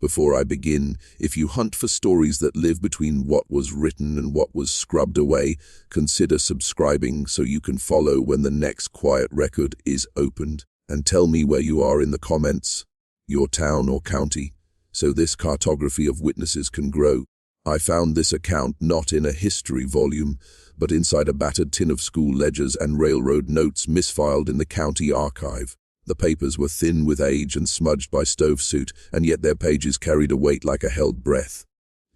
Before I begin, if you hunt for stories that live between what was written and what was scrubbed away, consider subscribing so you can follow when the next quiet record is opened. And tell me where you are in the comments, your town or county, so this cartography of witnesses can grow. I found this account not in a history volume, but inside a battered tin of school ledgers and railroad notes misfiled in the county archive. The papers were thin with age and smudged by stove soot, and yet their pages carried a weight like a held breath.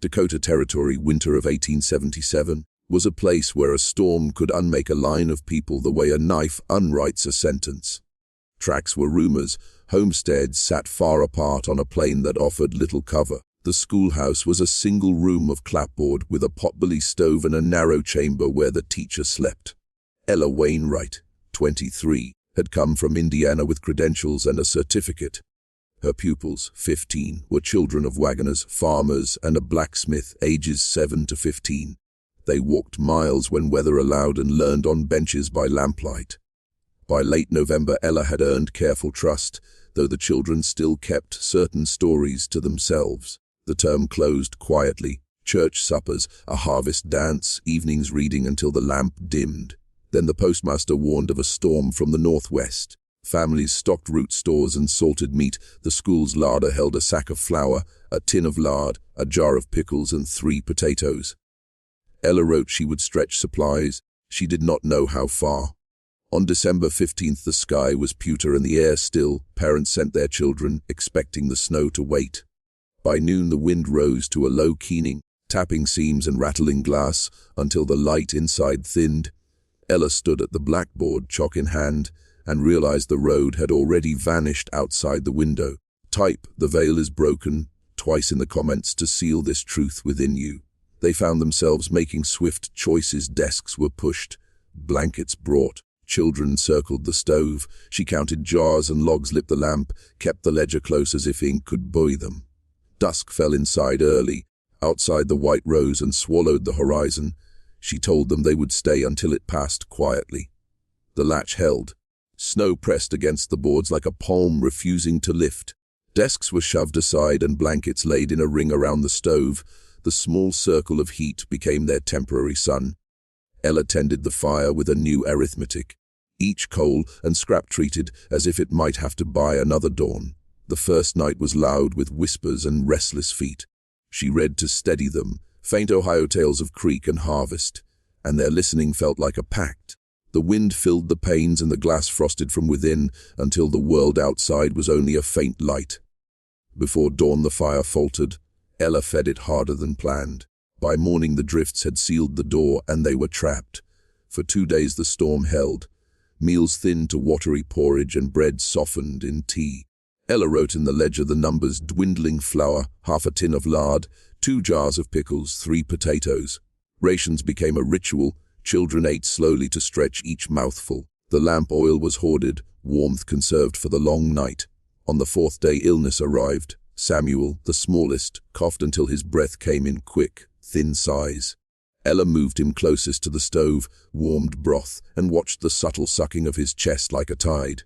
Dakota Territory, winter of 1877, was a place where a storm could unmake a line of people the way a knife unwrites a sentence. Tracks were rumors, homesteads sat far apart on a plain that offered little cover. The schoolhouse was a single room of clapboard with a potbelly stove and a narrow chamber where the teacher slept. Ella Wainwright, 23, had come from Indiana with credentials and a certificate. Her pupils, 15, were children of wagoners, farmers, and a blacksmith, ages 7 to 15. They walked miles when weather allowed and learned on benches by lamplight. By late November, Ella had earned careful trust, though the children still kept certain stories to themselves. The term closed quietly. Church suppers, a harvest dance, evenings reading until the lamp dimmed. Then the postmaster warned of a storm from the northwest. Families stocked root stores and salted meat. The school's larder held a sack of flour, a tin of lard, a jar of pickles, and 3 potatoes. Ella wrote she would stretch supplies. She did not know how far. On December 15th, the sky was pewter and the air still. Parents sent their children, expecting the snow to wait. By noon, the wind rose to a low keening, tapping seams and rattling glass until the light inside thinned. Ella stood at the blackboard, chalk in hand, and realized the road had already vanished outside the window. Type, "The veil is broken," twice in the comments to seal this truth within you. They found themselves making swift choices. Desks were pushed, blankets brought. Children circled the stove. She counted jars and logs, lit the lamp, kept the ledger close as if ink could buoy them. Dusk fell inside early. Outside the white rose and swallowed the horizon. She told them they would stay until it passed quietly. The latch held. Snow pressed against the boards like a palm refusing to lift. Desks were shoved aside and blankets laid in a ring around the stove. The small circle of heat became their temporary sun. Ella tended the fire with a new arithmetic. Each coal and scrap treated as if it might have to buy another dawn. The first night was loud with whispers and restless feet. She read to steady them, faint Ohio tales of creek and harvest, and their listening felt like a pact. The wind filled the panes and the glass frosted from within until the world outside was only a faint light. Before dawn, the fire faltered. Ella fed it harder than planned. By morning, the drifts had sealed the door and they were trapped. For 2 days the storm held. Meals thinned to watery porridge and bread softened in tea. Ella wrote in the ledger the numbers: dwindling flour, half a tin of lard, 2 jars of pickles, 3 potatoes. Rations became a ritual. Children ate slowly to stretch each mouthful. The lamp oil was hoarded, warmth conserved for the long night. On the 4th day, illness arrived. Samuel, the smallest, coughed until his breath came in quick, thin sighs. Ella moved him closest to the stove, warmed broth, and watched the subtle sucking of his chest like a tide.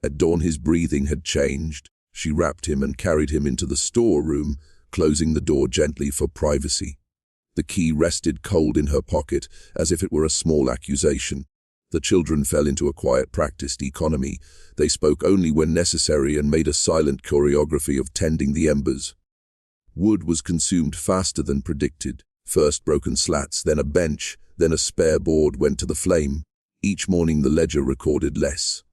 At dawn, his breathing had changed. She wrapped him and carried him into the storeroom, closing the door gently for privacy. The key rested cold in her pocket, as if it were a small accusation. The children fell into a quiet, practiced economy. They spoke only when necessary and made a silent choreography of tending the embers. Wood was consumed faster than predicted. First broken slats, then a bench, then a spare board went to the flame. Each morning the ledger recorded less.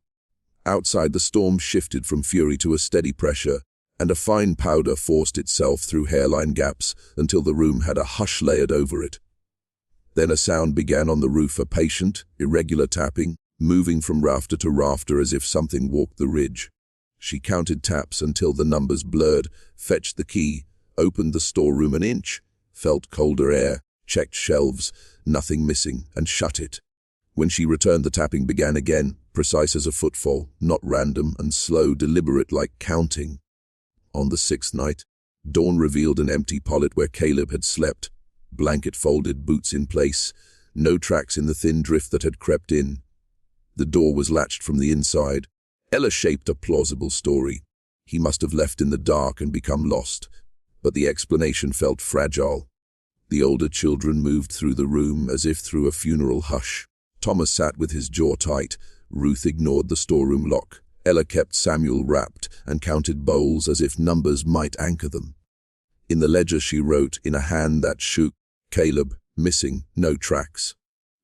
Outside, the storm shifted from fury to a steady pressure, and a fine powder forced itself through hairline gaps until the room had a hush layered over it. Then a sound began on the roof, a patient, irregular tapping, moving from rafter to rafter as if something walked the ridge. She counted taps until the numbers blurred, fetched the key, opened the storeroom an inch, felt colder air, checked shelves, nothing missing, and shut it. When she returned, the tapping began again, precise as a footfall, not random and slow, deliberate like counting. On the 6th night, dawn revealed an empty pallet where Caleb had slept, blanket folded, boots in place, no tracks in the thin drift that had crept in. The door was latched from the inside. Ella shaped a plausible story. He must have left in the dark and become lost, but the explanation felt fragile. The older children moved through the room as if through a funeral hush. Thomas sat with his jaw tight. Ruth ignored the storeroom lock. Ella kept Samuel wrapped and counted bowls as if numbers might anchor them. In the ledger she wrote, in a hand that shook, "Caleb, missing, no tracks."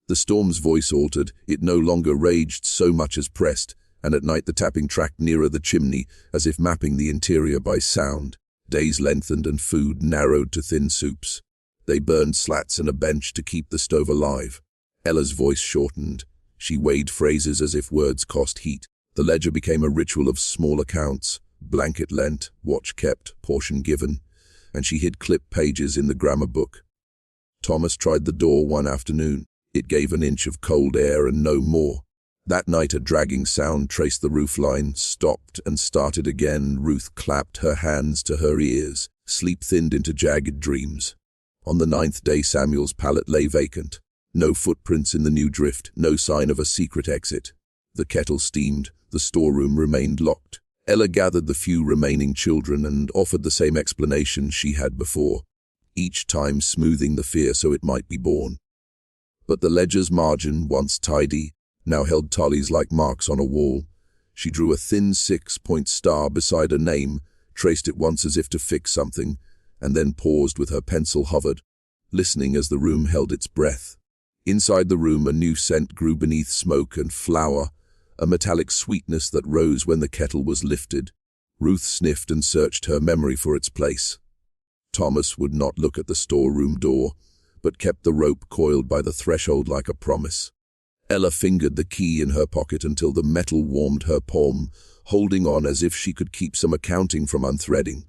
The storm's voice altered. It no longer raged so much as pressed, and at night the tapping tracked nearer the chimney, as if mapping the interior by sound. Days lengthened and food narrowed to thin soups. They burned slats and a bench to keep the stove alive. Ella's voice shortened. She weighed phrases as if words cost heat. The ledger became a ritual of small accounts: blanket lent, watch kept, portion given, and she hid clipped pages in the grammar book. Thomas tried the door one afternoon. It gave an inch of cold air and no more. That night a dragging sound traced the roofline, stopped and started again. Ruth clapped her hands to her ears. Sleep thinned into jagged dreams. On the 9th day Samuel's pallet lay vacant. No footprints in the new drift, no sign of a secret exit. The kettle steamed, the storeroom remained locked. Ella gathered the few remaining children and offered the same explanation she had before, each time smoothing the fear so it might be borne. But the ledger's margin, once tidy, now held tallies like marks on a wall. She drew a thin 6-point star beside a name, traced it once as if to fix something, and then paused with her pencil hovered, listening as the room held its breath. Inside the room a new scent grew beneath smoke and flour, a metallic sweetness that rose when the kettle was lifted. Ruth sniffed and searched her memory for its place. Thomas would not look at the storeroom door, but kept the rope coiled by the threshold like a promise. Ella fingered the key in her pocket until the metal warmed her palm, holding on as if she could keep some accounting from unthreading.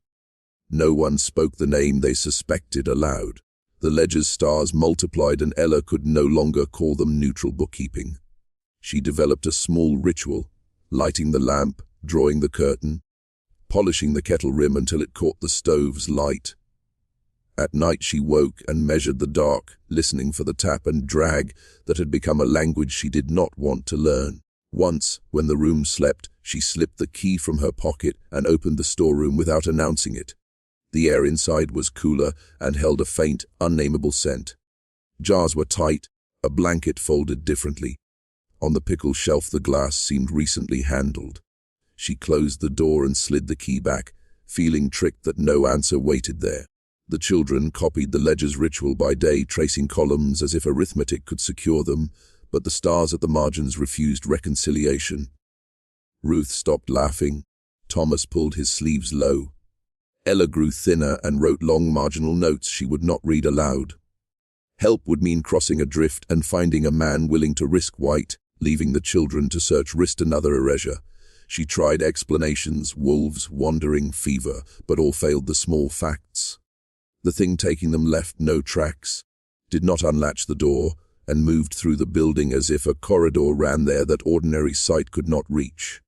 No one spoke the name they suspected aloud. The ledger's stars multiplied and Ella could no longer call them neutral bookkeeping. She developed a small ritual, lighting the lamp, drawing the curtain, polishing the kettle rim until it caught the stove's light. At night she woke and measured the dark, listening for the tap and drag that had become a language she did not want to learn. Once, when the room slept, she slipped the key from her pocket and opened the storeroom without announcing it. The air inside was cooler and held a faint, unnameable scent. Jars were tight, a blanket folded differently. On the pickle shelf the glass seemed recently handled. She closed the door and slid the key back, feeling tricked that no answer waited there. The children copied the ledger's ritual by day, tracing columns as if arithmetic could secure them, but the stars at the margins refused reconciliation. Ruth stopped laughing. Thomas pulled his sleeves low. Ella grew thinner and wrote long marginal notes she would not read aloud. Help would mean crossing a drift and finding a man willing to risk white, leaving the children to search risked another erasure. She tried explanations, wolves, wandering, fever, but all failed the small facts. The thing taking them left no tracks, did not unlatch the door, and moved through the building as if a corridor ran there that ordinary sight could not reach.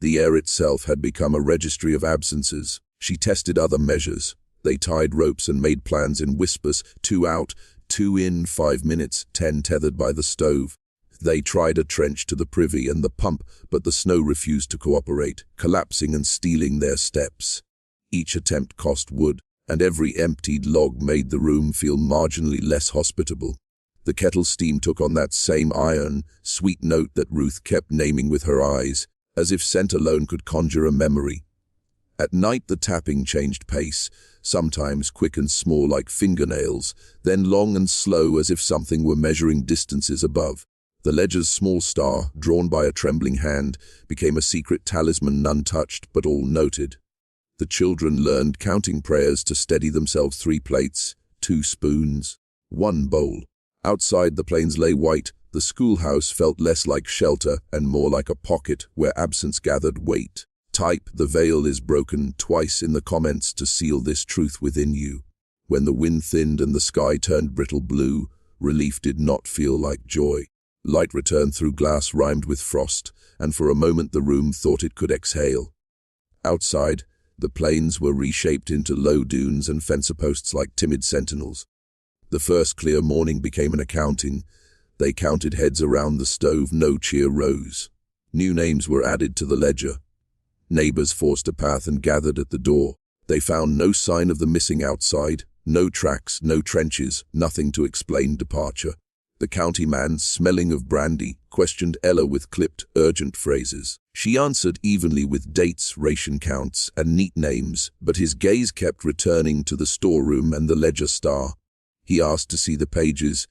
The air itself had become a registry of absences. She tested other measures. They tied ropes and made plans in whispers, 2 out, 2 in, 5 minutes, 10 tethered by the stove. They tried a trench to the privy and the pump, but the snow refused to cooperate, collapsing and stealing their steps. Each attempt cost wood, and every emptied log made the room feel marginally less hospitable. The kettle's steam took on that same iron, sweet note that Ruth kept naming with her eyes, as if scent alone could conjure a memory. At night the tapping changed pace, sometimes quick and small like fingernails, then long and slow as if something were measuring distances above. The ledger's small star, drawn by a trembling hand, became a secret talisman none touched but all noted. The children learned counting prayers to steady themselves: 3 plates, 2 spoons, 1 bowl. Outside the plains lay white. The schoolhouse felt less like shelter and more like a pocket where absence gathered weight. Type "The veil is broken" twice in the comments to seal this truth within you. When the wind thinned and the sky turned brittle blue, relief did not feel like joy. Light returned through glass rimed with frost, and for a moment the room thought it could exhale. Outside, the plains were reshaped into low dunes and fencer posts like timid sentinels. The first clear morning became an accounting. They counted heads around the stove. No cheer rose. New names were added to the ledger. Neighbors forced a path and gathered at the door. They found no sign of the missing outside, no tracks, no trenches, nothing to explain departure. The county man, smelling of brandy, questioned Ella with clipped, urgent phrases. She answered evenly with dates, ration counts, and neat names, but his gaze kept returning to the storeroom and the ledger star. He asked to see the pages.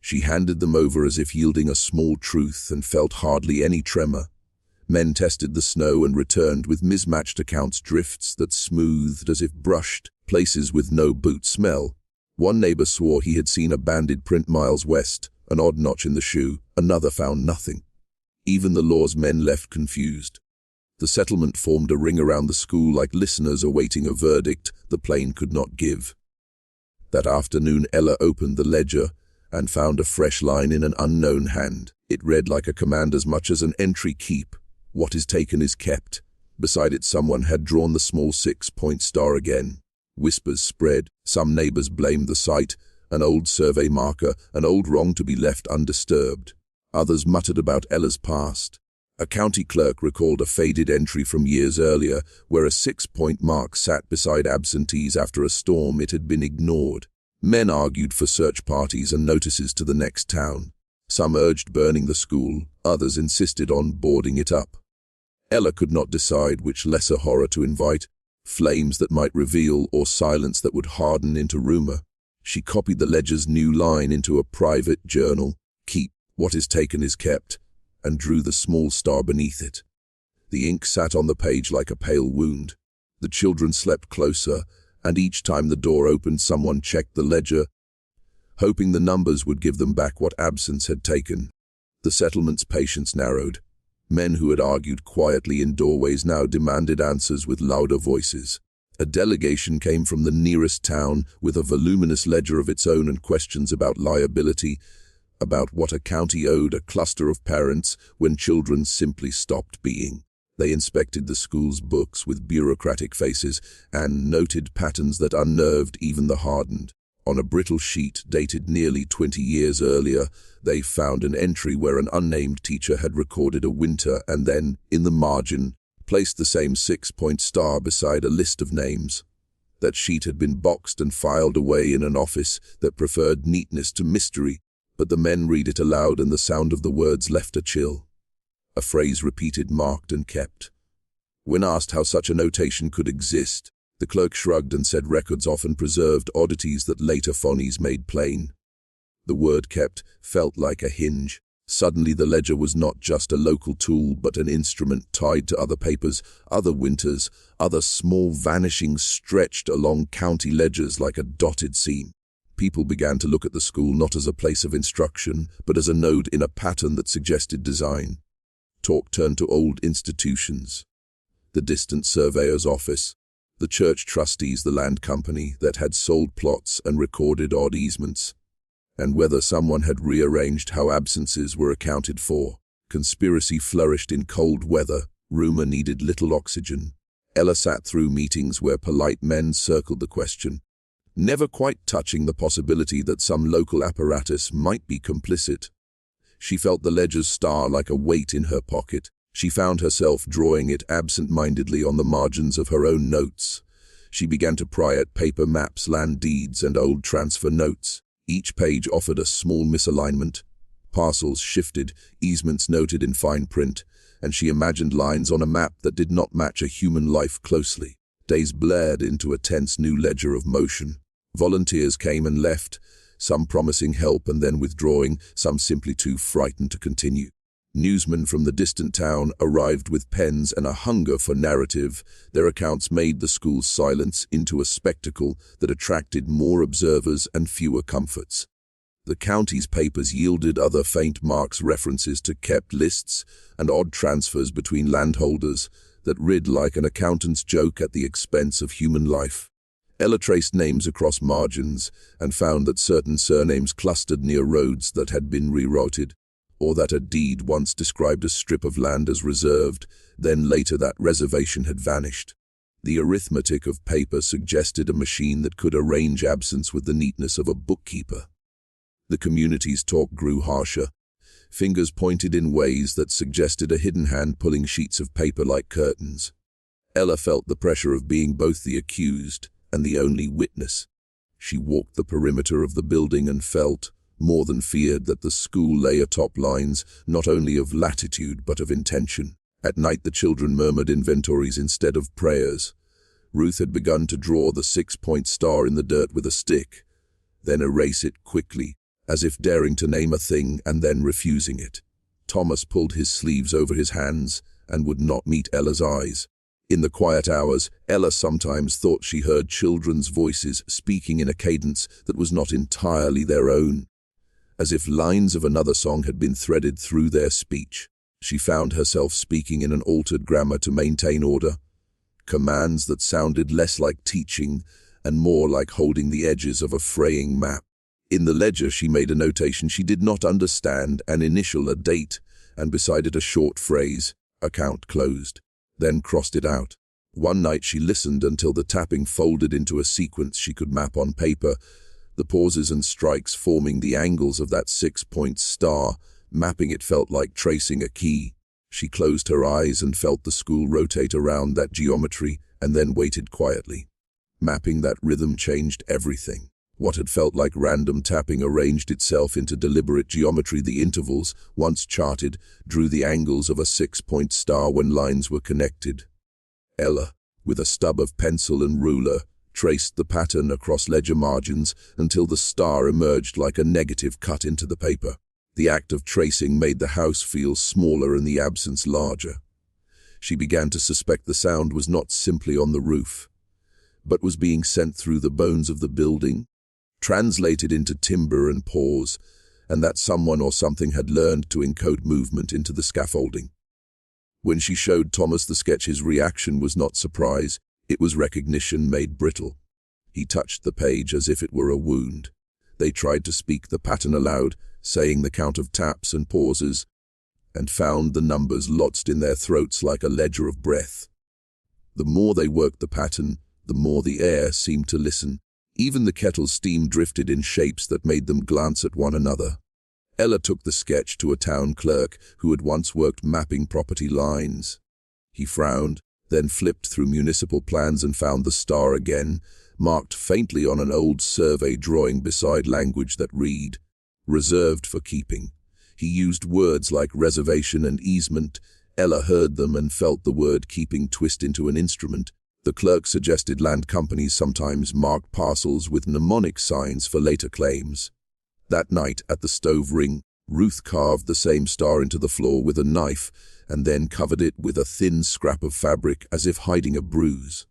She handed them over as if yielding a small truth and felt hardly any tremor. Men tested the snow and returned with mismatched accounts, drifts that smoothed as if brushed, places with no boot smell. One neighbor swore he had seen a banded print miles west, an odd notch in the shoe. Another found nothing. Even the law's men left confused. The settlement formed a ring around the school like listeners awaiting a verdict the plane could not give. That afternoon Ella opened the ledger and found a fresh line in an unknown hand. It read like a command as much as an entry: keep. What is taken is kept. Beside it someone had drawn the small 6-point star again. Whispers spread. Some neighbors blamed the site, an old survey marker, an old wrong to be left undisturbed. Others muttered about Ella's past. A county clerk recalled a faded entry from years earlier where a 6-point mark sat beside absentees after a storm. It had been ignored. Men argued for search parties and notices to the next town. Some urged burning the school, others insisted on boarding it up. Ella could not decide which lesser horror to invite, flames that might reveal or silence that would harden into rumor. She copied the ledger's new line into a private journal: keep. What is taken is kept, and drew the small star beneath it. The ink sat on the page like a pale wound. The children slept closer, and each time the door opened someone checked the ledger, hoping the numbers would give them back what absence had taken. The settlement's patience narrowed. Men who had argued quietly in doorways now demanded answers with louder voices. A delegation came from the nearest town with a voluminous ledger of its own and questions about liability, about what a county owed a cluster of parents when children simply stopped being. They inspected the school's books with bureaucratic faces and noted patterns that unnerved even the hardened. On a brittle sheet dated nearly 20 years earlier, they found an entry where an unnamed teacher had recorded a winter and then, in the margin, placed the same 6-point star beside a list of names. That sheet had been boxed and filed away in an office that preferred neatness to mystery, but the men read it aloud and the sound of the words left a chill. A phrase repeated, marked and kept. When asked how such a notation could exist, the clerk shrugged and said records often preserved oddities that later phonies made plain. The word kept felt like a hinge. Suddenly the ledger was not just a local tool but an instrument tied to other papers, other winters, other small vanishings stretched along county ledgers like a dotted seam. People began to look at the school not as a place of instruction, but as a node in a pattern that suggested design. Talk turned to old institutions. The distant surveyor's office, the church trustees, the land company that had sold plots and recorded odd easements, and whether someone had rearranged how absences were accounted for. Conspiracy flourished in cold weather. Rumor needed little oxygen. Ella sat through meetings where polite men circled the question, never quite touching the possibility that some local apparatus might be complicit. She felt the ledger's star like a weight in her pocket. She found herself drawing it absent-mindedly on the margins of her own notes. She began to pry at paper maps, land deeds, and old transfer notes. Each page offered a small misalignment. Parcels shifted, easements noted in fine print, and she imagined lines on a map that did not match a human life closely. Days blared into a tense new ledger of motion. Volunteers came and left, some promising help and then withdrawing, some simply too frightened to continue. Newsmen from the distant town arrived with pens and a hunger for narrative. Their accounts made the school's silence into a spectacle that attracted more observers and fewer comforts. The county's papers yielded other faint marks, references to kept lists and odd transfers between landholders that read like an accountant's joke at the expense of human life. Ella traced names across margins and found that certain surnames clustered near roads that had been rerouted, or that a deed once described a strip of land as reserved, then later that reservation had vanished. The arithmetic of paper suggested a machine that could arrange absence with the neatness of a bookkeeper. The community's talk grew harsher. Fingers pointed in ways that suggested a hidden hand pulling sheets of paper like curtains. Ella felt the pressure of being both the accused and the only witness. She walked the perimeter of the building and felt, more than feared, that the school lay atop lines not only of latitude but of intention. At night the children murmured inventories instead of prayers. Ruth had begun to draw the 6-point star in the dirt with a stick, then erase it quickly, as if daring to name a thing and then refusing it. Thomas pulled his sleeves over his hands and would not meet Ella's eyes. In the quiet hours, Ella sometimes thought she heard children's voices speaking in a cadence that was not entirely their own, as if lines of another song had been threaded through their speech. She found herself speaking in an altered grammar to maintain order, commands that sounded less like teaching and more like holding the edges of a fraying map. In the ledger she made a notation she did not understand, an initial, a date, and beside it a short phrase, "account closed," then crossed it out. One night she listened until the tapping folded into a sequence she could map on paper, the pauses and strikes forming the angles of that 6-point star. Mapping it felt like tracing a key. She closed her eyes and felt the school rotate around that geometry and then waited quietly. Mapping that rhythm changed everything. What had felt like random tapping arranged itself into deliberate geometry. The intervals, once charted, drew the angles of a 6-point star when lines were connected. Ella, with a stub of pencil and ruler, traced the pattern across ledger margins until the star emerged like a negative cut into the paper. The act of tracing made the house feel smaller and the absence larger. She began to suspect the sound was not simply on the roof, but was being sent through the bones of the building, translated into timber and pause, and that someone or something had learned to encode movement into the scaffolding. When she showed Thomas the sketch, his reaction was not surprise, it was recognition made brittle. He touched the page as if it were a wound. They tried to speak the pattern aloud, saying the count of taps and pauses, and found the numbers lodged in their throats like a ledger of breath. The more they worked the pattern, the more the air seemed to listen. Even the kettle's steam drifted in shapes that made them glance at one another. Ella took the sketch to a town clerk who had once worked mapping property lines. He frowned, then flipped through municipal plans and found the star again, marked faintly on an old survey drawing beside language that read, "Reserved for keeping." He used words like reservation and easement. Ella heard them and felt the word keeping twist into an instrument. The clerk suggested land companies sometimes marked parcels with mnemonic signs for later claims. That night, at the stove ring, Ruth carved the same star into the floor with a knife and then covered it with a thin scrap of fabric as if hiding a bruise.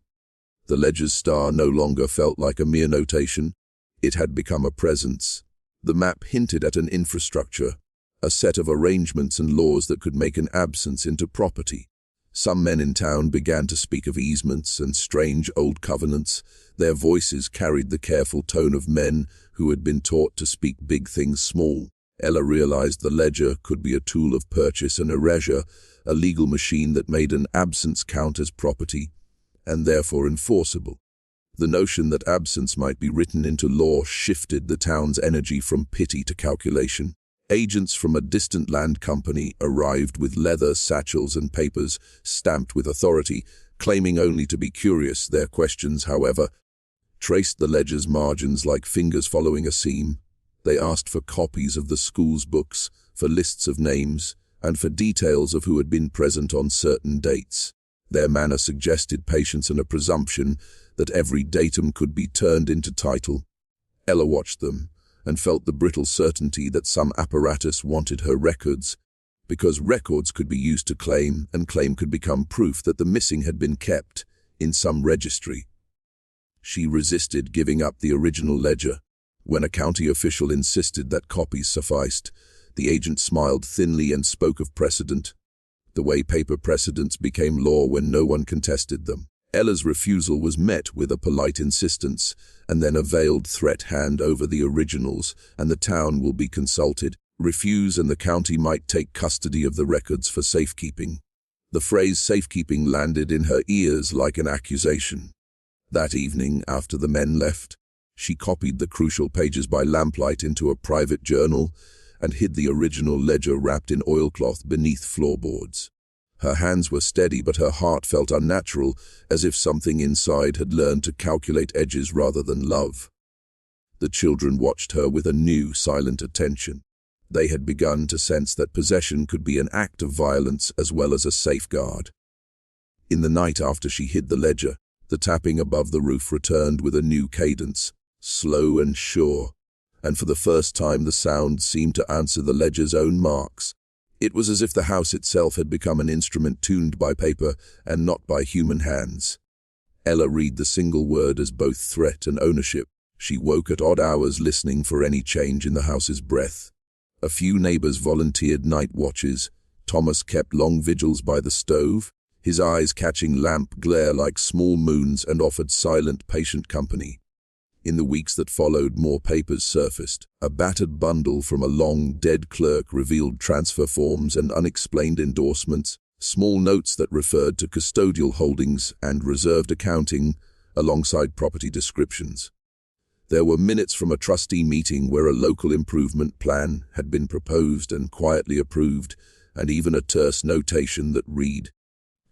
The ledger's star no longer felt like a mere notation. It had become a presence. The map hinted at an infrastructure, a set of arrangements and laws that could make an absence into property. Some men in town began to speak of easements and strange old covenants. Their voices carried the careful tone of men who had been taught to speak big things small. Ella realized the ledger could be a tool of purchase and erasure, a legal machine that made an absence count as property, and therefore enforceable. The notion that absence might be written into law shifted the town's energy from pity to calculation. Agents from a distant land company arrived with leather satchels and papers stamped with authority, claiming only to be curious. Their questions, however, traced the ledger's margins like fingers following a seam. They asked for copies of the school's books, for lists of names, and for details of who had been present on certain dates. Their manner suggested patience and a presumption that every datum could be turned into title. Ella watched them and felt the brittle certainty that some apparatus wanted her records, because records could be used to claim, and claim could become proof that the missing had been kept in some registry. She resisted giving up the original ledger. When a county official insisted that copies sufficed, the agent smiled thinly and spoke of precedent, the way paper precedents became law when no one contested them. Ella's refusal was met with a polite insistence, and then a veiled threat: hand over the originals, and the town will be consulted. Refuse and the county might take custody of the records for safekeeping. The phrase safekeeping landed in her ears like an accusation. That evening, after the men left, she copied the crucial pages by lamplight into a private journal and hid the original ledger wrapped in oilcloth beneath floorboards. Her hands were steady, but her heart felt unnatural, as if something inside had learned to calculate edges rather than love. The children watched her with a new, silent attention. They had begun to sense that possession could be an act of violence as well as a safeguard. In the night after she hid the ledger, the tapping above the roof returned with a new cadence, slow and sure, and for the first time the sound seemed to answer the ledger's own marks. It was as if the house itself had become an instrument tuned by paper and not by human hands. Ella read the single word as both threat and ownership. She woke at odd hours listening for any change in the house's breath. A few neighbors volunteered night watches. Thomas kept long vigils by the stove, his eyes catching lamp glare like small moons, and offered silent, patient company. In the weeks that followed, more papers surfaced. A battered bundle from a long, dead clerk revealed transfer forms and unexplained endorsements, small notes that referred to custodial holdings and reserved accounting, alongside property descriptions. There were minutes from a trustee meeting where a local improvement plan had been proposed and quietly approved, and even a terse notation that read,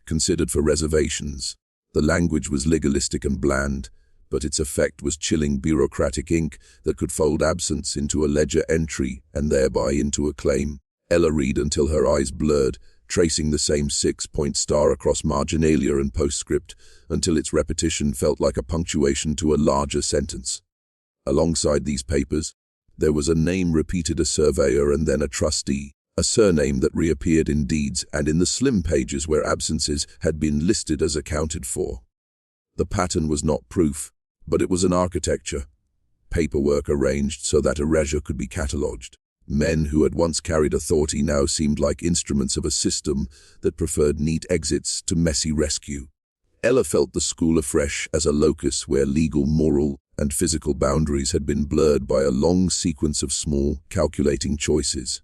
"Considered for reservations." The language was legalistic and bland, but its effect was chilling bureaucratic ink that could fold absence into a ledger entry and thereby into a claim. Ella read until her eyes blurred, tracing the same 6-point star across marginalia and postscript until its repetition felt like a punctuation to a larger sentence. Alongside these papers, there was a name repeated, a surveyor and then a trustee, a surname that reappeared in deeds and in the slim pages where absences had been listed as accounted for. The pattern was not proof, but it was an architecture. Paperwork arranged so that erasure could be catalogued. Men who had once carried authority now seemed like instruments of a system that preferred neat exits to messy rescue. Ella felt the school afresh as a locus where legal, moral, and physical boundaries had been blurred by a long sequence of small, calculating choices.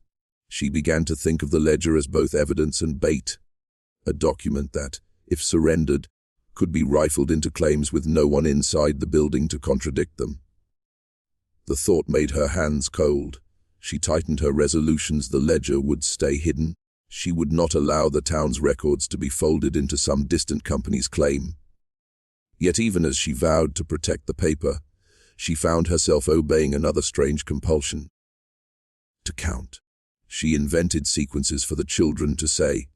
She began to think of the ledger as both evidence and bait, a document that, if surrendered, could be rifled into claims with no one inside the building to contradict them. The thought made her hands cold. She tightened her resolutions. The ledger would stay hidden. She would not allow the town's records to be folded into some distant company's claim. Yet even as she vowed to protect the paper, she found herself obeying another strange compulsion: to count. She invented sequences for the children to say,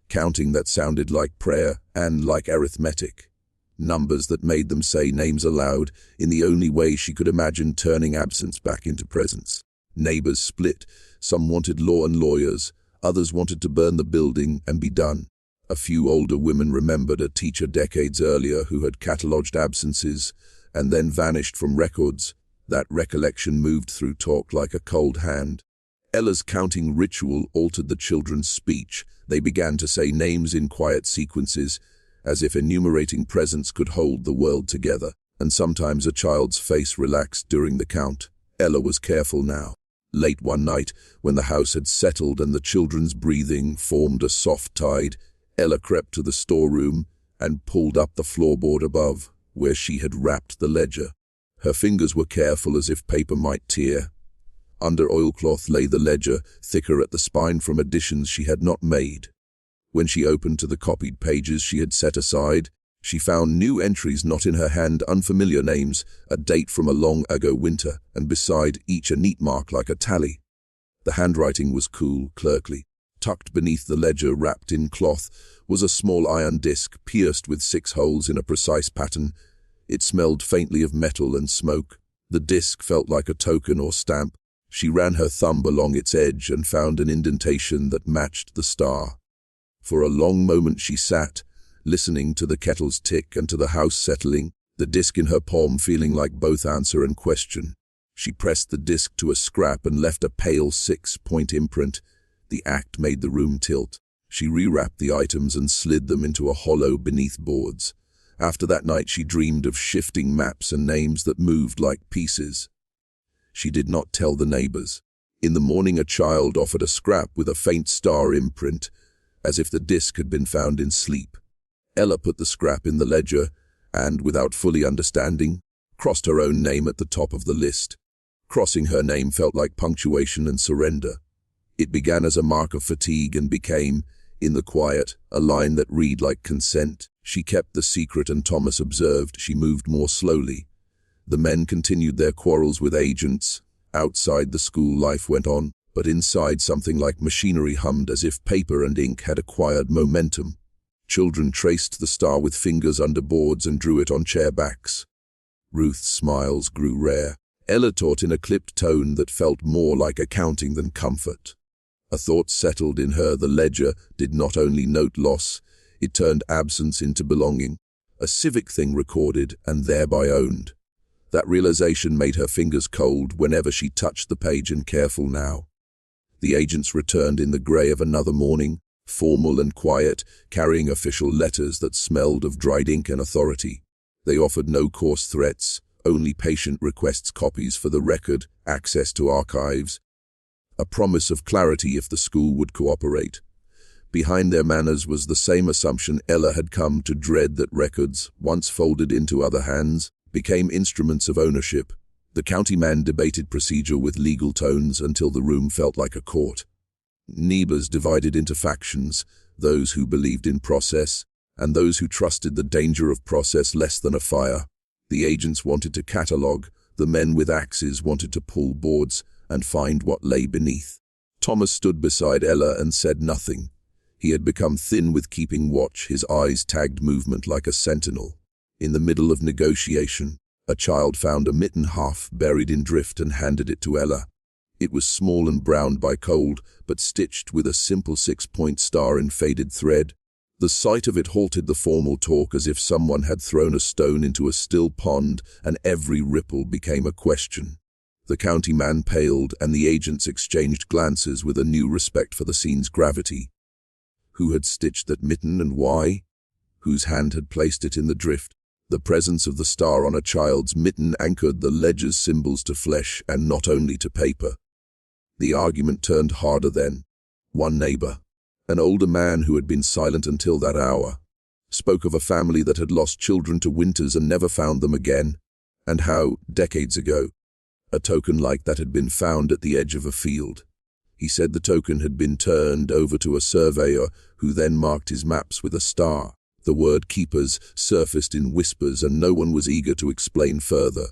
counting that sounded like prayer and like arithmetic, numbers that made them say names aloud in the only way she could imagine turning absence back into presence. Neighbors split. Some wanted law and lawyers, others wanted to burn the building and be done. A few older women remembered a teacher decades earlier who had catalogued absences and then vanished from records. That recollection moved through talk like a cold hand. Ella's counting ritual altered the children's speech. They began to say names in quiet sequences, as if enumerating presents could hold the world together. And sometimes a child's face relaxed during the count. Ella was careful now. Late one night, when the house had settled and the children's breathing formed a soft tide, Ella crept to the storeroom and pulled up the floorboard above, where she had wrapped the ledger. Her fingers were careful, as if paper might tear. Under oilcloth lay the ledger, thicker at the spine from additions she had not made. When she opened to the copied pages she had set aside, she found new entries not in her hand, unfamiliar names, a date from a long ago winter, and beside each a neat mark like a tally. The handwriting was cool, clerkly. Tucked beneath the ledger, wrapped in cloth, was a small iron disc pierced with 6 holes in a precise pattern. It smelled faintly of metal and smoke. The disc felt like a token or stamp. She ran her thumb along its edge and found an indentation that matched the star. For a long moment she sat, listening to the kettle's tick and to the house settling, the disc in her palm feeling like both answer and question. She pressed the disc to a scrap and left a pale 6-point imprint. The act made the room tilt. She rewrapped the items and slid them into a hollow beneath boards. After that night she dreamed of shifting maps and names that moved like pieces. She did not tell the neighbors. In the morning a child offered a scrap with a faint star imprint, as if the disc had been found in sleep. Ella put the scrap in the ledger and, without fully understanding, crossed her own name at the top of the list. Crossing her name felt like punctuation and surrender. It began as a mark of fatigue and became, In the quiet, a line that read like consent. She kept the secret and Thomas observed she moved more slowly. The men continued their quarrels with agents. Outside, the school life went on, but inside something like machinery hummed as if paper and ink had acquired momentum. Children traced the star with fingers under boards and drew it on chair backs. Ruth's smiles grew rare. Ella taught in a clipped tone that felt more like accounting than comfort. A thought settled in her. The ledger did not only note loss, it turned absence into belonging, a civic thing recorded and thereby owned. That realization made her fingers cold whenever she touched the page, and careful now. The agents returned in the grey of another morning, formal and quiet, carrying official letters that smelled of dried ink and authority. They offered no coarse threats, only patient requests, copies for the record, access to archives, a promise of clarity if the school would cooperate. Behind their manners was the same assumption Ella had come to dread, that records, once folded into other hands, became instruments of ownership. The county man debated procedure with legal tones until the room felt like a court. Neighbors divided into factions, those who believed in process, and those who trusted the danger of process less than a fire. The agents wanted to catalogue, the men with axes wanted to pull boards and find what lay beneath. Thomas stood beside Ella and said nothing. He had become thin with keeping watch, his eyes tagged movement like a sentinel. In the middle of negotiation, a child found a mitten half buried in drift and handed it to Ella. It was small and browned by cold, but stitched with a simple 6-point star in faded thread. The sight of it halted the formal talk, as if someone had thrown a stone into a still pond and every ripple became a question. The county man paled and the agents exchanged glances with a new respect for the scene's gravity. Who had stitched that mitten and why? Whose hand had placed it in the drift? The presence of the star on a child's mitten anchored the ledger's symbols to flesh and not only to paper. The argument turned harder then. One neighbor, an older man who had been silent until that hour, spoke of a family that had lost children to winters and never found them again, and how, decades ago, a token like that had been found at the edge of a field. He said the token had been turned over to a surveyor who then marked his maps with a star. The word keepers surfaced in whispers and no one was eager to explain further.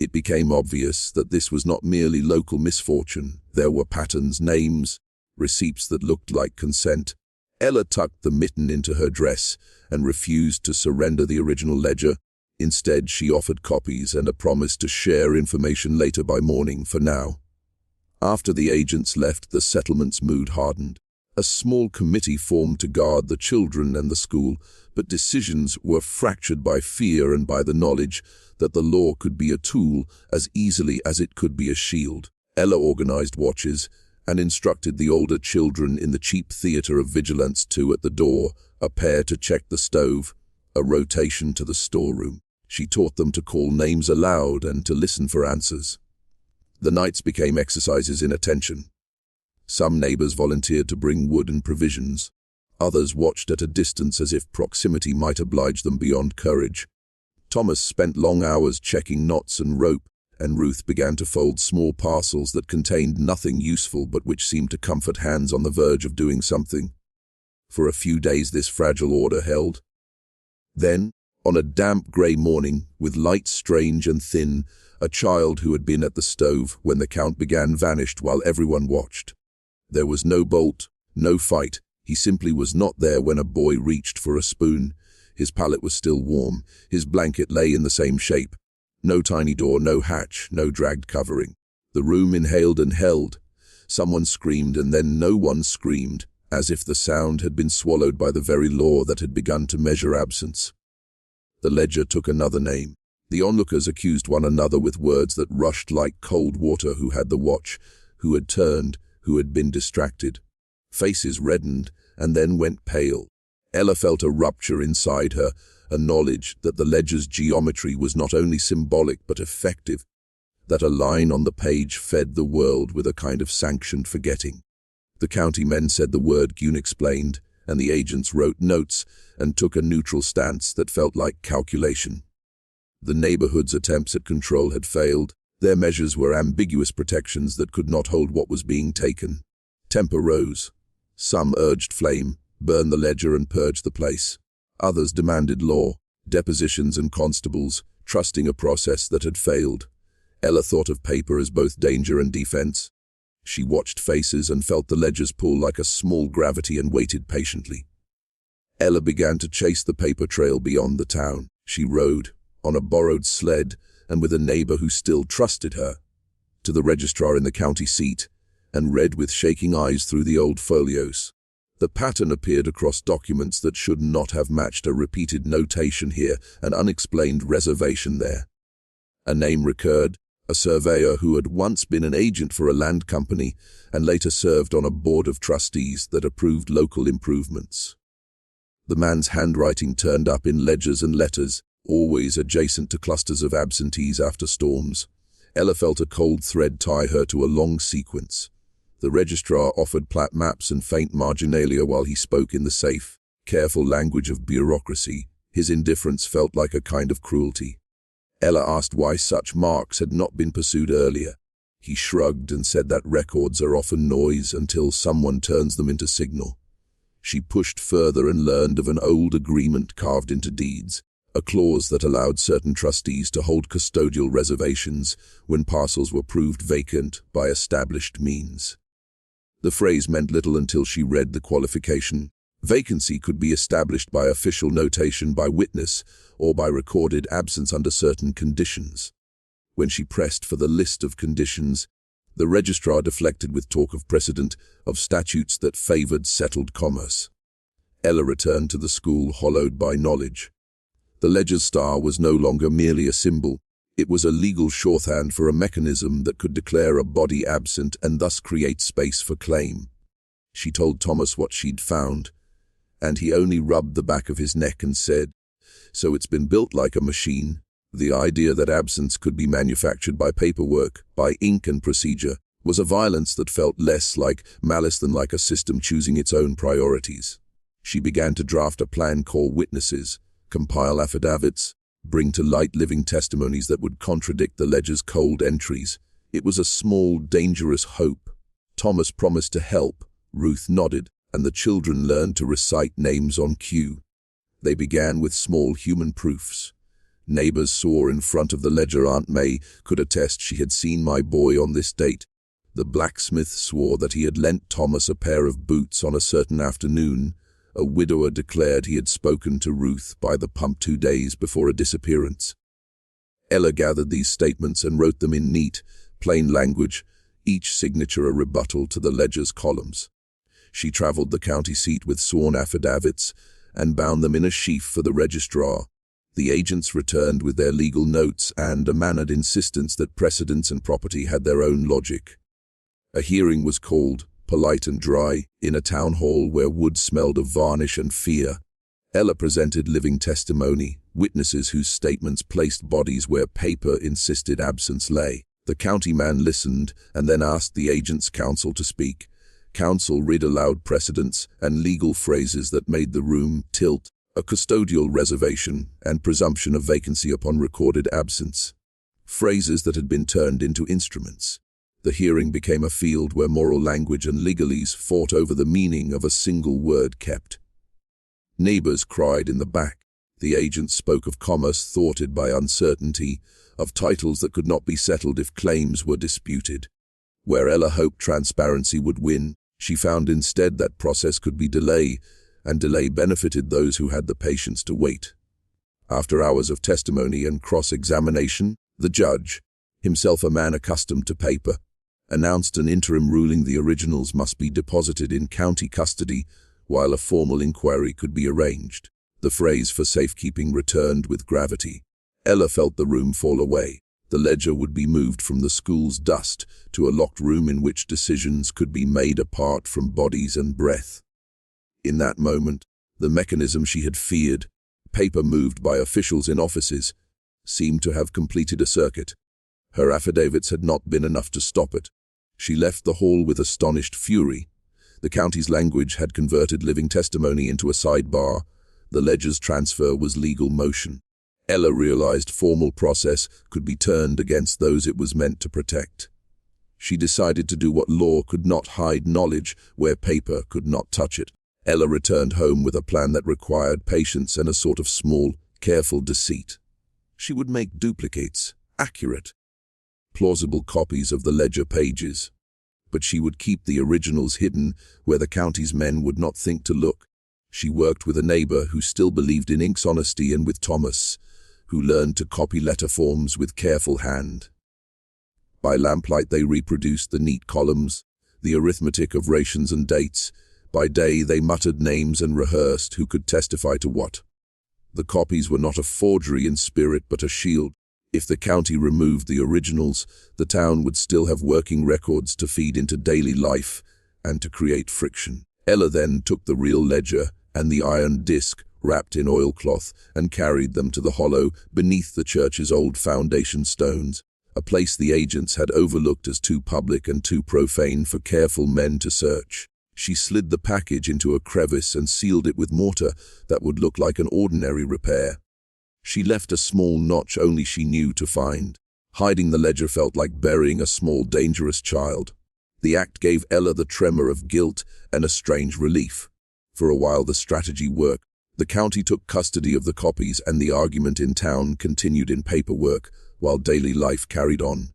It became obvious that this was not merely local misfortune. There were patterns, names, receipts that looked like consent. Ella tucked the mitten into her dress and refused to surrender the original ledger. Instead, she offered copies and a promise to share information later by morning. For now. After the agents left, the settlement's mood hardened. A small committee formed to guard the children and the school, but decisions were fractured by fear and by the knowledge that the law could be a tool as easily as it could be a shield. Ella organized watches and instructed the older children in the cheap theater of vigilance, two at the door, a pair to check the stove, a rotation to the storeroom. She taught them to call names aloud and to listen for answers. The nights became exercises in attention. Some neighbors volunteered to bring wood and provisions. Others watched at a distance as if proximity might oblige them beyond courage. Thomas spent long hours checking knots and rope, and Ruth began to fold small parcels that contained nothing useful but which seemed to comfort hands on the verge of doing something. For a few days this fragile order held. Then, on a damp grey morning, with light strange and thin, a child who had been at the stove when the count began vanished while everyone watched. There was no bolt, no fight. He simply was not there when a boy reached for a spoon. His palate was still warm. His blanket lay in the same shape. No tiny door, no hatch, no dragged covering. The room inhaled and held. Someone screamed and then no one screamed, as if the sound had been swallowed by the very law that had begun to measure absence. The ledger took another name. The onlookers accused one another with words that rushed like cold water. Who had the watch? Who had turned? Who had been distracted? Faces reddened and then went pale. Ella felt a rupture inside her, a knowledge that the ledger's geometry was not only symbolic but effective, that a line on the page fed the world with a kind of sanctioned forgetting. The county men said the word unexplained, and the agents wrote notes and took a neutral stance that felt like calculation. The neighborhood's attempts at control had failed. Their measures were ambiguous protections that could not hold what was being taken. Temper rose. Some urged flame, burn the ledger and purge the place. Others demanded law, depositions and constables, trusting a process that had failed. Ella thought of paper as both danger and defense. She watched faces and felt the ledgers pull like a small gravity and waited patiently. Ella began to chase the paper trail beyond the town. She rode, on a borrowed sled, and with a neighbor who still trusted her, to the registrar in the county seat, and read with shaking eyes through the old folios. The pattern appeared across documents that should not have matched: a repeated notation here, an unexplained reservation there. A name recurred, a surveyor who had once been an agent for a land company and later served on a board of trustees that approved local improvements. The man's handwriting turned up in ledgers and letters, always adjacent to clusters of absentees after storms. Ella felt a cold thread tie her to a long sequence. The registrar offered plat maps and faint marginalia while he spoke in the safe, careful language of bureaucracy. His indifference felt like a kind of cruelty. Ella asked why such marks had not been pursued earlier. He shrugged and said that records are often noise until someone turns them into signal. She pushed further and learned of an old agreement carved into deeds, a clause that allowed certain trustees to hold custodial reservations when parcels were proved vacant by established means. The phrase meant little until she read the qualification. Vacancy could be established by official notation by witness or by recorded absence under certain conditions. When she pressed for the list of conditions, the registrar deflected with talk of precedent, of statutes that favored settled commerce. Ella returned to the school hollowed by knowledge. The ledger's star was no longer merely a symbol. It was a legal shorthand for a mechanism that could declare a body absent and thus create space for claim. She told Thomas what she'd found, and he only rubbed the back of his neck and said, "So it's been built like a machine." The idea that absence could be manufactured by paperwork, by ink and procedure, was a violence that felt less like malice than like a system choosing its own priorities. She began to draft a plan: call witnesses, compile affidavits, bring to light living testimonies that would contradict the ledger's cold entries. It was a small, dangerous hope. Thomas promised to help, Ruth nodded, and the children learned to recite names on cue. They began with small human proofs. Neighbors saw in front of the ledger. Aunt May could attest she had seen my boy on this date. The blacksmith swore that he had lent Thomas a pair of boots on a certain afternoon. A widower declared he had spoken to Ruth by the pump 2 days before a disappearance. Ella gathered these statements and wrote them in neat, plain language, each signature a rebuttal to the ledger's columns. She traveled the county seat with sworn affidavits and bound them in a sheaf for the registrar. The agents returned with their legal notes and a mannered insistence that precedents and property had their own logic. A hearing was called, polite and dry, in a town hall where wood smelled of varnish and fear. Ella presented living testimony, witnesses whose statements placed bodies where paper insisted absence lay. The county man listened and then asked the agent's counsel to speak. Counsel read aloud precedents and legal phrases that made the room tilt: a custodial reservation and presumption of vacancy upon recorded absence. Phrases that had been turned into instruments. The hearing became a field where moral language and legalese fought over the meaning of a single word kept. Neighbors cried in the back. The agent spoke of commerce thwarted by uncertainty, of titles that could not be settled if claims were disputed. Where Ella hoped transparency would win, she found instead that process could be delay, and delay benefited those who had the patience to wait. After hours of testimony and cross-examination, the judge, himself a man accustomed to paper, announced an interim ruling: the originals must be deposited in county custody while a formal inquiry could be arranged. The phrase for safekeeping returned with gravity. Ella felt the room fall away. The ledger would be moved from the school's dust to a locked room in which decisions could be made apart from bodies and breath. In that moment, the mechanism she had feared, paper moved by officials in offices, seemed to have completed a circuit. Her affidavits had not been enough to stop it. She left the hall with astonished fury. The county's language had converted living testimony into a sidebar. The ledger's transfer was legal motion. Ella realized formal process could be turned against those it was meant to protect. She decided to do what law could not hide: knowledge where paper could not touch it. Ella returned home with a plan that required patience and a sort of small, careful deceit. She would make duplicates, accurate, plausible copies of the ledger pages. But she would keep the originals hidden where the county's men would not think to look. She worked with a neighbor who still believed in Ink's honesty and with Thomas, who learned to copy letter forms with careful hand. By lamplight they reproduced the neat columns, the arithmetic of rations and dates. By day they muttered names and rehearsed who could testify to what. The copies were not a forgery in spirit but a shield. If the county removed the originals, the town would still have working records to feed into daily life and to create friction. Ella then took the real ledger and the iron disc wrapped in oilcloth and carried them to the hollow beneath the church's old foundation stones, a place the agents had overlooked as too public and too profane for careful men to search. She slid the package into a crevice and sealed it with mortar that would look like an ordinary repair. She left a small notch only she knew to find. Hiding the ledger felt like burying a small, dangerous child. The act gave Ella the tremor of guilt and a strange relief. For a while the strategy worked. The county took custody of the copies and the argument in town continued in paperwork while daily life carried on.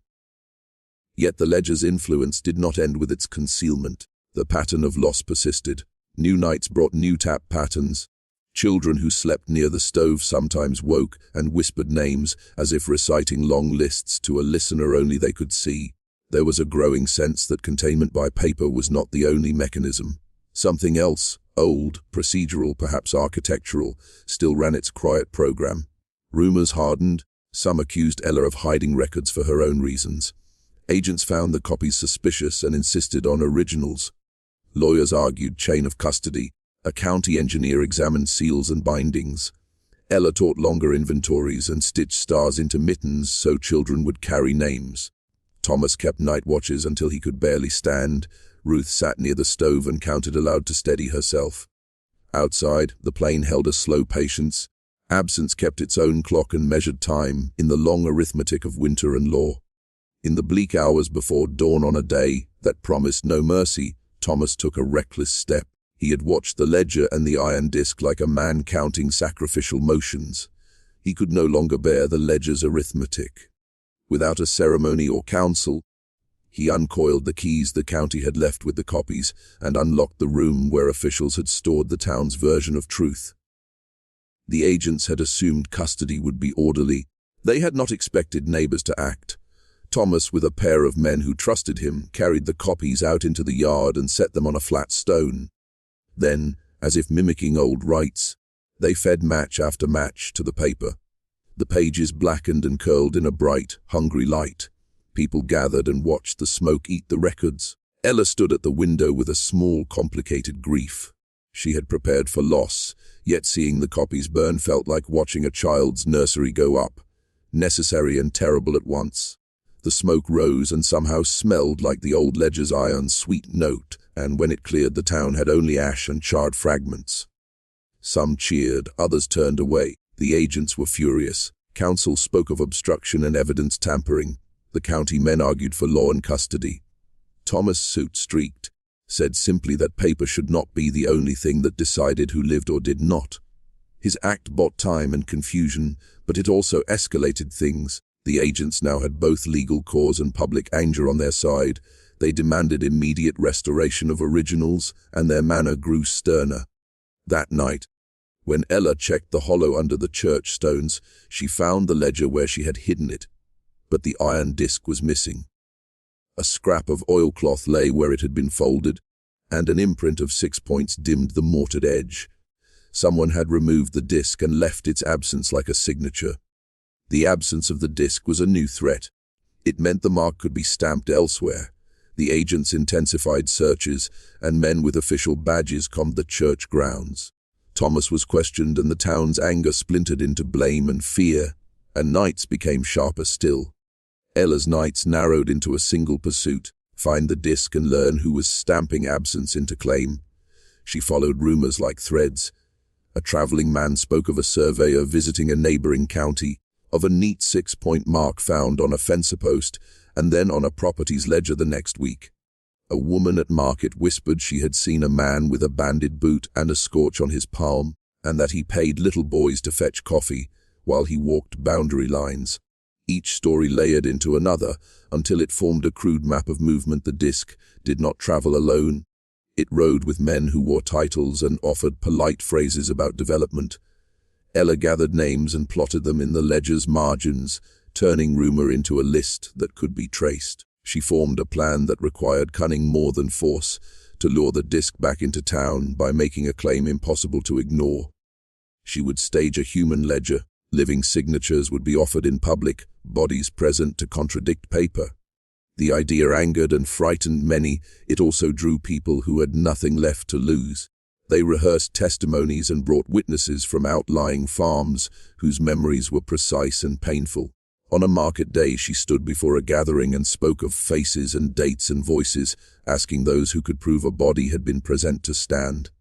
Yet the ledger's influence did not end with its concealment. The pattern of loss persisted. New nights brought new tap patterns. Children who slept near the stove sometimes woke and whispered names as if reciting long lists to a listener only they could see. There was a growing sense that containment by paper was not the only mechanism. Something else, old, procedural, perhaps architectural, still ran its quiet program. Rumors hardened. Some accused Ella of hiding records for her own reasons. Agents found the copies suspicious and insisted on originals. Lawyers argued chain of custody. A county engineer examined seals and bindings. Ella taught longer inventories and stitched stars into mittens so children would carry names. Thomas kept night watches until he could barely stand. Ruth sat near the stove and counted aloud to steady herself. Outside, the plane held a slow patience. Absence kept its own clock and measured time in the long arithmetic of winter and law. In the bleak hours before dawn on a day that promised no mercy, Thomas took a reckless step. He had watched the ledger and the iron disc like a man counting sacrificial motions. He could no longer bear the ledger's arithmetic. Without a ceremony or council, he uncoiled the keys the county had left with the copies and unlocked the room where officials had stored the town's version of truth. The agents had assumed custody would be orderly. They had not expected neighbors to act. Thomas, with a pair of men who trusted him, carried the copies out into the yard and set them on a flat stone. Then, as if mimicking old rites, they fed match after match to the paper. The pages blackened and curled in a bright, hungry light. People gathered and watched the smoke eat the records. Ella stood at the window with a small, complicated grief. She had prepared for loss, yet seeing the copies burn felt like watching a child's nursery go up, necessary and terrible at once. The smoke rose and somehow smelled like the old ledger's iron sweet note, and when it cleared the town had only ash and charred fragments. Some cheered, others turned away. The agents were furious. Council spoke of obstruction and evidence tampering. The county men argued for law and custody. Thomas, suit streaked, said simply that paper should not be the only thing that decided who lived or did not. His act bought time and confusion, but it also escalated things. The agents now had both legal cause and public anger on their side. They demanded immediate restoration of originals, and their manner grew sterner. That night, when Ella checked the hollow under the church stones, she found the ledger where she had hidden it, but the iron disc was missing. A scrap of oilcloth lay where it had been folded, and an imprint of 6 points dimmed the mortared edge. Someone had removed the disc and left its absence like a signature. The absence of the disc was a new threat. It meant the mark could be stamped elsewhere. The agents intensified searches, and men with official badges combed the church grounds. Thomas was questioned, and the town's anger splintered into blame and fear, and nights became sharper still. Ella's nights narrowed into a single pursuit: find the disc and learn who was stamping absence into claim. She followed rumors like threads. A traveling man spoke of a surveyor visiting a neighboring county, of a neat 6-point mark found on a fence post, and then on a property's ledger the next week. A woman at market whispered she had seen a man with a banded boot and a scorch on his palm, and that he paid little boys to fetch coffee while he walked boundary lines. Each story layered into another until it formed a crude map of movement. The disc did not travel alone. It rode with men who wore titles and offered polite phrases about development. Ella gathered names and plotted them in the ledger's margins, turning rumor into a list that could be traced. She formed a plan that required cunning more than force to lure the disc back into town by making a claim impossible to ignore. She would stage a human ledger. Living signatures would be offered in public, bodies present to contradict paper. The idea angered and frightened many. It also drew people who had nothing left to lose. They rehearsed testimonies and brought witnesses from outlying farms whose memories were precise and painful. On a market day, she stood before a gathering and spoke of faces and dates and voices, asking those who could prove a body had been present to stand.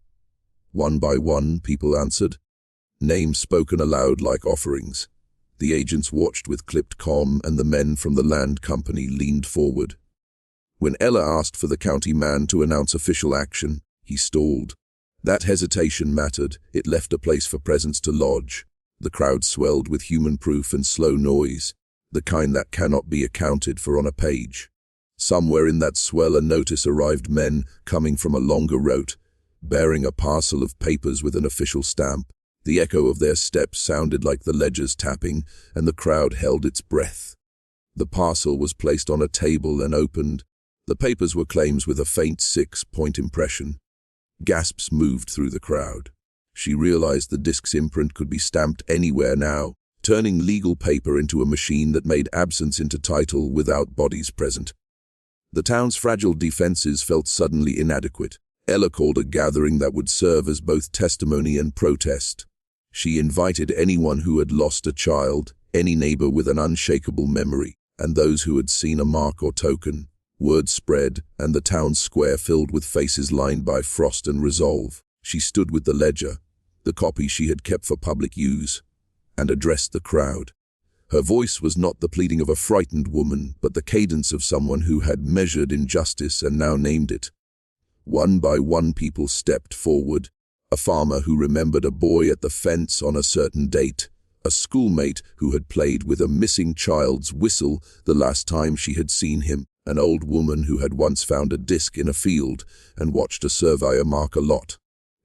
One by one, people answered, names spoken aloud like offerings. The agents watched with clipped comm, and the men from the land company leaned forward. When Ella asked for the county man to announce official action, he stalled. That hesitation mattered. It left a place for presence to lodge. The crowd swelled with human proof and slow noise, the kind that cannot be accounted for on a page. Somewhere in that swell, a notice arrived. Men coming from a longer route, bearing a parcel of papers with an official stamp. The echo of their steps sounded like the ledger's tapping, and the crowd held its breath. The parcel was placed on a table and opened. The papers were claims with a faint 6-point impression. Gasps moved through the crowd. She realized the disc's imprint could be stamped anywhere now, turning legal paper into a machine that made absence into title without bodies present. The town's fragile defenses felt suddenly inadequate. Ella called a gathering that would serve as both testimony and protest. She invited anyone who had lost a child, any neighbor with an unshakable memory, and those who had seen a mark or token. Word spread, and the town square filled with faces lined by frost and resolve. She stood with the ledger, the copy she had kept for public use, and addressed the crowd. Her voice was not the pleading of a frightened woman, but the cadence of someone who had measured injustice and now named it. One by one, people stepped forward. A farmer who remembered a boy at the fence on a certain date, a schoolmate who had played with a missing child's whistle the last time she had seen him, an old woman who had once found a disc in a field and watched a surveyor mark a lot.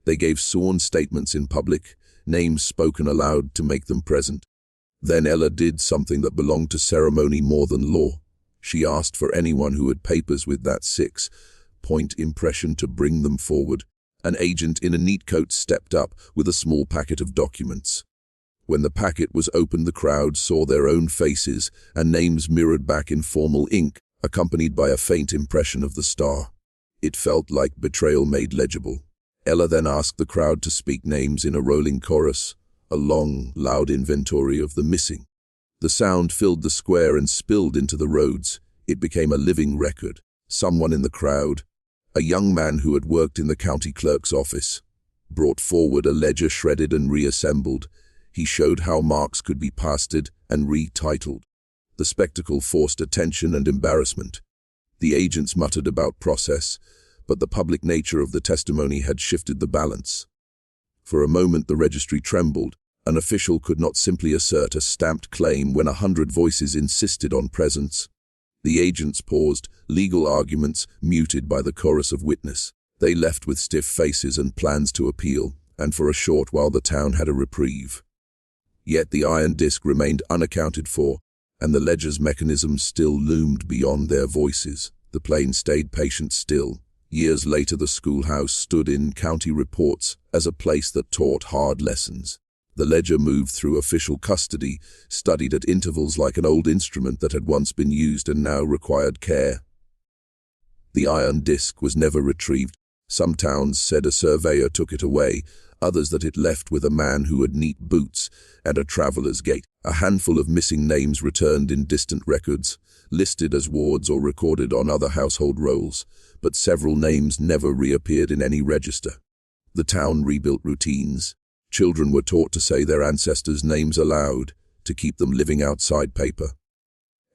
They gave sworn statements in public, names spoken aloud to make them present. Then Ella did something that belonged to ceremony more than law. She asked for anyone who had papers with that 6-point impression to bring them forward. An agent in a neat coat stepped up with a small packet of documents. When the packet was opened, the crowd saw their own faces and names mirrored back in formal ink, accompanied by a faint impression of the star. It felt like betrayal made legible. Ella then asked the crowd to speak names in a rolling chorus, a long, loud inventory of the missing. The sound filled the square and spilled into the roads. It became a living record. Someone in the crowd, a young man who had worked in the county clerk's office, brought forward a ledger shredded and reassembled. He showed how marks could be pasted and retitled. The spectacle forced attention and embarrassment. The agents muttered about process, but the public nature of the testimony had shifted the balance. For a moment the registry trembled. An official could not simply assert a stamped claim when 100 voices insisted on presence. The agents paused, legal arguments muted by the chorus of witness. They left with stiff faces and plans to appeal, and for a short while the town had a reprieve. Yet the iron disc remained unaccounted for, and the ledger's mechanism still loomed beyond their voices. The plane stayed patient still. Years later, the schoolhouse stood in county reports as a place that taught hard lessons. The ledger moved through official custody, studied at intervals like an old instrument that had once been used and now required care. The iron disc was never retrieved. Some towns said a surveyor took it away, others that it left with a man who had neat boots and a traveler's gait. A handful of missing names returned in distant records, listed as wards or recorded on other household rolls, but several names never reappeared in any register. The town rebuilt routines. Children were taught to say their ancestors' names aloud, to keep them living outside paper.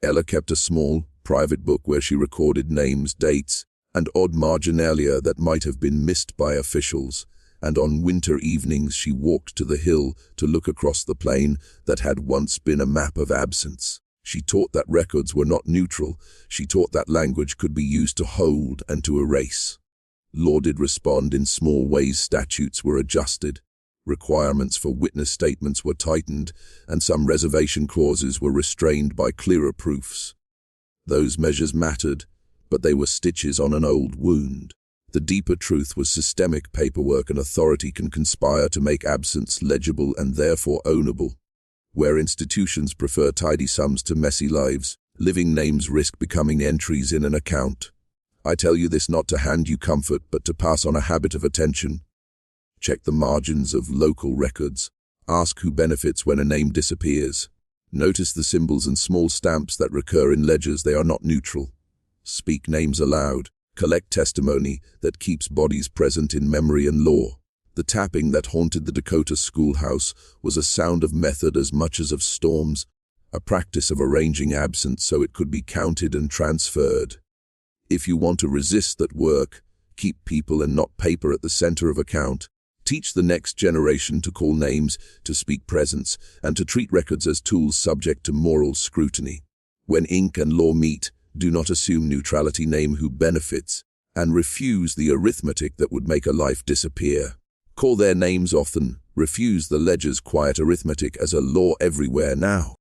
Ella kept a small, private book where she recorded names, dates, and odd marginalia that might have been missed by officials, and on winter evenings she walked to the hill to look across the plain that had once been a map of absence. She taught that records were not neutral. She taught that language could be used to hold and to erase. Law did respond in small ways. Statutes were adjusted. Requirements for witness statements were tightened, and some reservation clauses were restrained by clearer proofs. Those measures mattered, but they were stitches on an old wound. The deeper truth was systemic paperwork and authority can conspire to make absence legible and therefore ownable. Where institutions prefer tidy sums to messy lives, living names risk becoming entries in an account. I tell you this not to hand you comfort, but to pass on a habit of attention. Check the margins of local records. Ask who benefits when a name disappears. Notice the symbols and small stamps that recur in ledgers. They are not neutral. Speak names aloud. Collect testimony that keeps bodies present in memory and law. The tapping that haunted the Dakota Schoolhouse was a sound of method as much as of storms, a practice of arranging absence so it could be counted and transferred. If you want to resist that work, keep people and not paper at the center of account. Teach the next generation to call names, to speak presence, and to treat records as tools subject to moral scrutiny. When ink and law meet, do not assume neutrality. Name who benefits, and refuse the arithmetic that would make a life disappear. Call their names often. Refuse the ledger's quiet arithmetic as a law everywhere now.